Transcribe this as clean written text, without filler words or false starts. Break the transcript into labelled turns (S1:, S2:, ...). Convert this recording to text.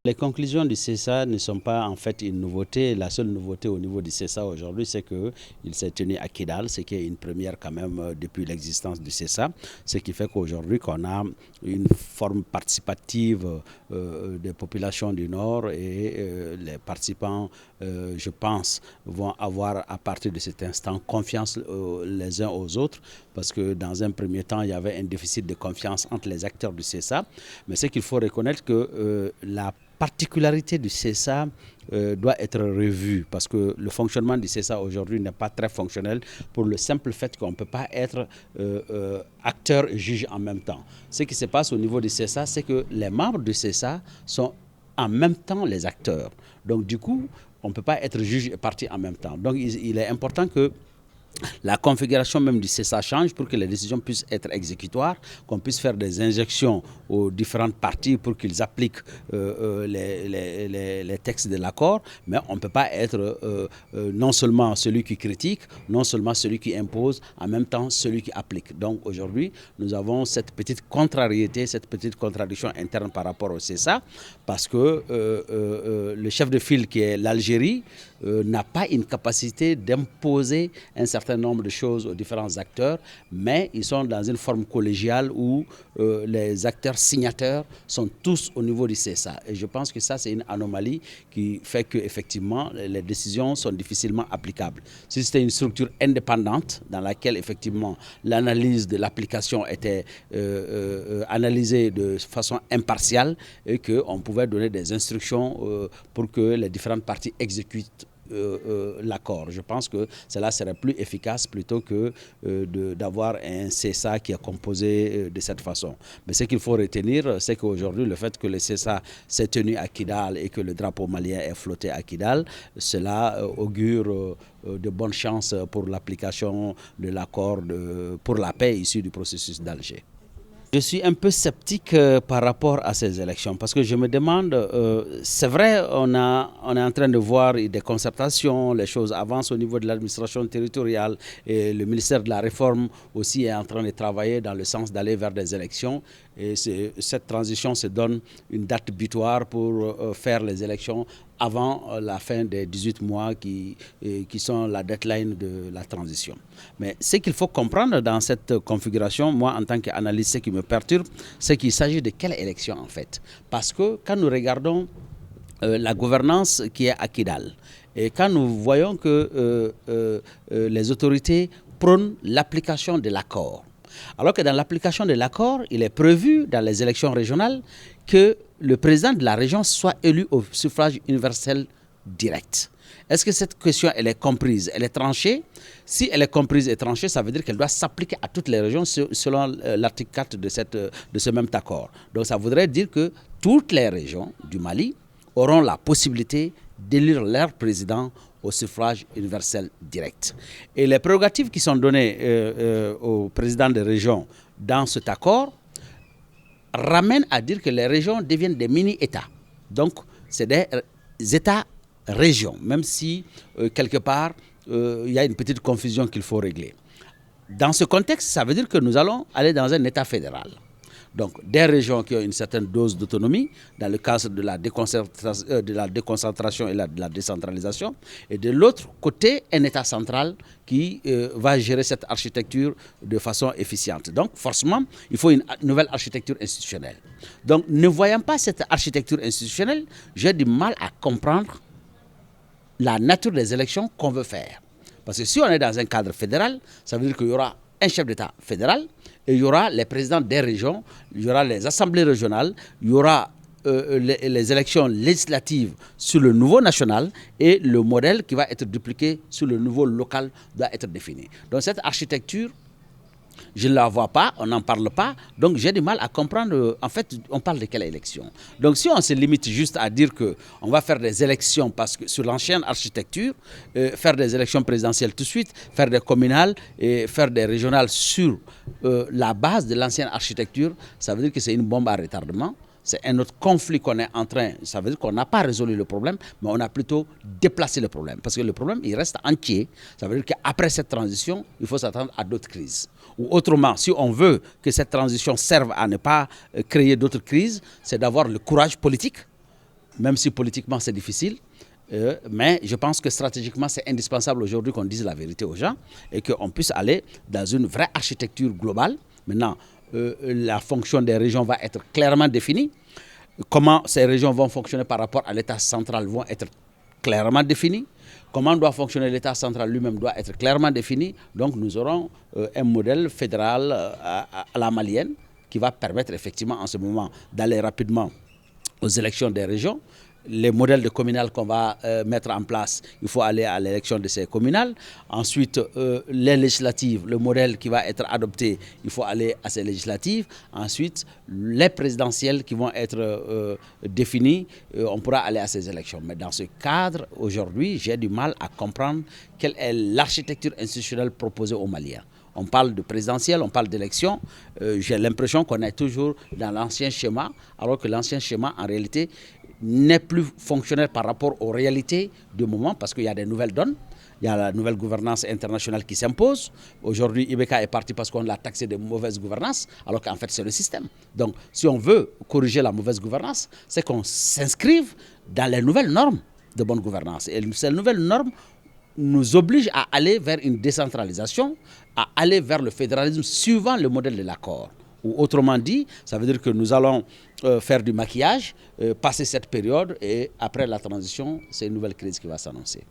S1: Les conclusions du CESA ne sont pas en fait une nouveauté. La seule nouveauté au niveau du CESA aujourd'hui, c'est qu'il s'est tenu à Kidal, ce qui est une première quand même depuis l'existence du CESA. Ce qui fait qu'aujourd'hui, qu'on a une forme participative des populations du Nord et les participants, je pense, vont avoir à partir de cet instant confiance les uns aux autres, parce que dans un premier temps, il y avait un déficit de confiance entre les acteurs du CESA. Mais c'est qu'il faut reconnaître que la particularité du CESA doit être revue, parce que le fonctionnement du CESA aujourd'hui n'est pas très fonctionnel pour le simple fait qu'on ne peut pas être acteur et juge en même temps. Ce qui se passe au niveau du CESA, c'est que les membres du CESA sont en même temps les acteurs. Donc du coup, on ne peut pas être juge et partie en même temps. Donc il est important que la configuration même du CESA change pour que les décisions puissent être exécutoires, qu'on puisse faire des injections aux différentes parties pour qu'ils appliquent les textes de l'accord, mais on ne peut pas être non seulement celui qui critique, non seulement celui qui impose, en même temps celui qui applique. Donc aujourd'hui, nous avons cette petite contrariété, cette petite contradiction interne par rapport au CESA, parce que le chef de file qui est l'Algérie n'a pas une capacité d'imposer un certain nombre de choses aux différents acteurs, mais ils sont dans une forme collégiale où les acteurs signataires sont tous au niveau du CESA. Et je pense que ça, c'est une anomalie qui fait qu'effectivement, les décisions sont difficilement applicables. Si c'était une structure indépendante dans laquelle, effectivement, l'analyse de l'application était analysée de façon impartiale et qu'on pouvait donner des instructions pour que les différentes parties exécutent l'accord. Je pense que cela serait plus efficace plutôt que d'avoir un CESA qui est composé de cette façon. Mais ce qu'il faut retenir, c'est qu'aujourd'hui, le fait que le CESA s'est tenu à Kidal et que le drapeau malien est flotté à Kidal, cela augure de bonnes chances pour l'application de l'accord pour la paix issu du processus d'Alger. Je suis un peu sceptique par rapport à ces élections parce que je me demande, c'est vrai, on est en train de voir des concertations, les choses avancent au niveau de l'administration territoriale et le ministère de la Réforme aussi est en train de travailler dans le sens d'aller vers des élections. Et cette transition se donne une date butoir pour faire les élections avant la fin des 18 mois qui sont la deadline de la transition. Mais ce qu'il faut comprendre dans cette configuration, moi en tant qu'analyste, ce qui me perturbe, c'est qu'il s'agit de quelle élection en fait. Parce que quand nous regardons la gouvernance qui est à Kidal, et quand nous voyons que les autorités prônent l'application de l'accord, alors que dans l'application de l'accord, il est prévu dans les élections régionales que le président de la région soit élu au suffrage universel direct. Est-ce que cette question, elle est comprise, elle est tranchée? Si elle est comprise et tranchée, ça veut dire qu'elle doit s'appliquer à toutes les régions selon l'article 4 de ce même accord. Donc ça voudrait dire que toutes les régions du Mali auront la possibilité d'élire leur président au suffrage universel direct. Et les prérogatives qui sont données au président des régions dans cet accord ramènent à dire que les régions deviennent des mini-États. Donc, c'est des États-régions, même si, quelque part, il y a une petite confusion qu'il faut régler. Dans ce contexte, ça veut dire que nous allons aller dans un État fédéral. Donc, des régions qui ont une certaine dose d'autonomie, dans le cadre de la déconcentration et de la décentralisation, et de l'autre côté, un État central qui va gérer cette architecture de façon efficiente. Donc, forcément, il faut une nouvelle architecture institutionnelle. Donc, ne voyant pas cette architecture institutionnelle, j'ai du mal à comprendre la nature des élections qu'on veut faire. Parce que si on est dans un cadre fédéral, ça veut dire qu'il y aura un chef d'État fédéral, et il y aura les présidents des régions, il y aura les assemblées régionales, il y aura les élections législatives sur le niveau national et le modèle qui va être dupliqué sur le niveau local doit être défini. Donc cette architecture, je ne la vois pas, on n'en parle pas, donc j'ai du mal à comprendre, en fait, on parle de quelle élection? Donc si on se limite juste à dire qu'on va faire des élections parce que sur l'ancienne architecture, faire des élections présidentielles tout de suite, faire des communales et faire des régionales sur la base de l'ancienne architecture, ça veut dire que c'est une bombe à retardement. C'est un autre conflit qu'on est en train, ça veut dire qu'on n'a pas résolu le problème, mais on a plutôt déplacé le problème. Parce que le problème, il reste entier. Ça veut dire qu'après cette transition, il faut s'attendre à d'autres crises. Ou autrement, si on veut que cette transition serve à ne pas créer d'autres crises, c'est d'avoir le courage politique même si politiquement c'est difficile. Mais je pense que stratégiquement, c'est indispensable aujourd'hui qu'on dise la vérité aux gens et qu'on puisse aller dans une vraie architecture globale. Maintenant, la fonction des régions va être clairement définie. Comment ces régions vont fonctionner par rapport à l'État central vont être clairement définis. Comment doit fonctionner l'État central lui-même doit être clairement défini. Donc nous aurons un modèle fédéral à la malienne qui va permettre effectivement en ce moment d'aller rapidement aux élections des régions. Les modèles de communales qu'on va mettre en place, il faut aller à l'élection de ces communales. Ensuite, les législatives, le modèle qui va être adopté, il faut aller à ces législatives. Ensuite, les présidentielles qui vont être définies, on pourra aller à ces élections. Mais dans ce cadre, aujourd'hui, j'ai du mal à comprendre quelle est l'architecture institutionnelle proposée aux Maliens. On parle de présidentielle, on parle d'élection. J'ai l'impression qu'on est toujours dans l'ancien schéma, alors que l'ancien schéma, en réalité, n'est plus fonctionnel par rapport aux réalités du moment, parce qu'il y a des nouvelles donnes. Il y a la nouvelle gouvernance internationale qui s'impose. Aujourd'hui, Ibeka est parti parce qu'on l'a taxé de mauvaise gouvernance, alors qu'en fait, c'est le système. Donc, si on veut corriger la mauvaise gouvernance, c'est qu'on s'inscrive dans les nouvelles normes de bonne gouvernance. Et ces nouvelles normes nous obligent à aller vers une décentralisation, à aller vers le fédéralisme suivant le modèle de l'accord. Ou autrement dit, ça veut dire que nous allons faire du maquillage, passer cette période et après la transition, c'est une nouvelle crise qui va s'annoncer.